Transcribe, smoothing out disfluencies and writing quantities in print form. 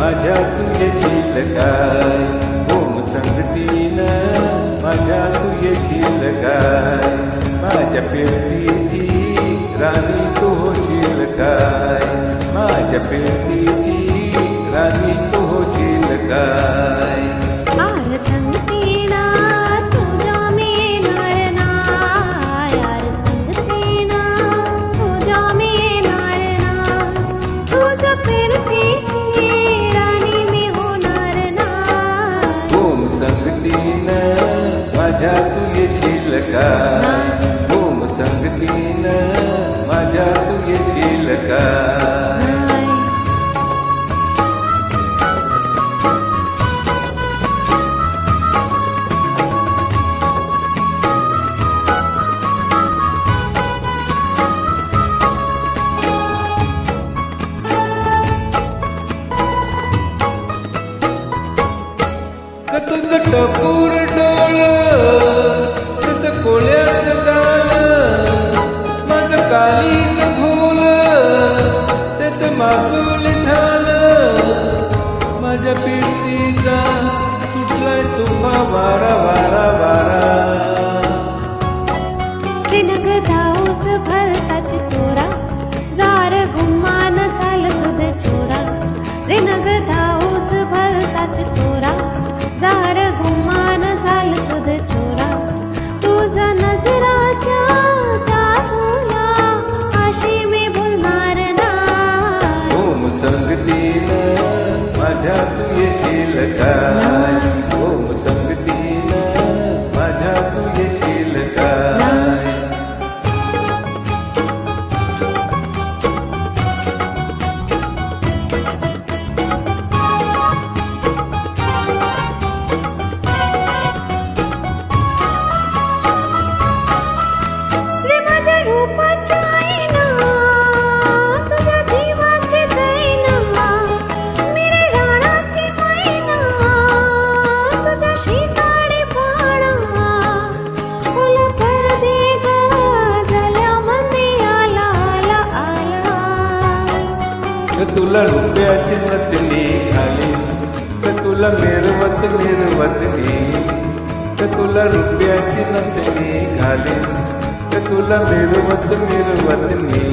माझ्या तू येशील काय, ओम संगतीनं माझ्या तू येशील काय, माझ्या पिरतीची राणी तू होशील काय, माझ्या पिरतीची राणी तू होशील काय. माझ्या तू येशील काय, ओम संगतीनं माझ्या तू येशील काय. तुझं टपूर डोळं तसं कोल्याचं दान, माझं कालीचं भोलं त्याचं मासूल झालं, माझ्या पिरतीचा सुटलाय तुफा वारा वारा वारा. भरतात चोरा जार गुमान साल तुझ चोरा, रिनग धाऊस भरतात चोरा जार गुमान झाल तुझ चोरा. तुझा नजराच्या जादूला आशी मी भुलणार नाही. ओम संगतीनं माझ्या तू येशील काय, ओम संगतीनं माझ्या तू येशील काय. तुला रुपयाची नथनी घालीन, तुला मिरवत मिरवतनी, तुला रुपयाची नथनी घालीन, तुला मिरवत मिरवतनी.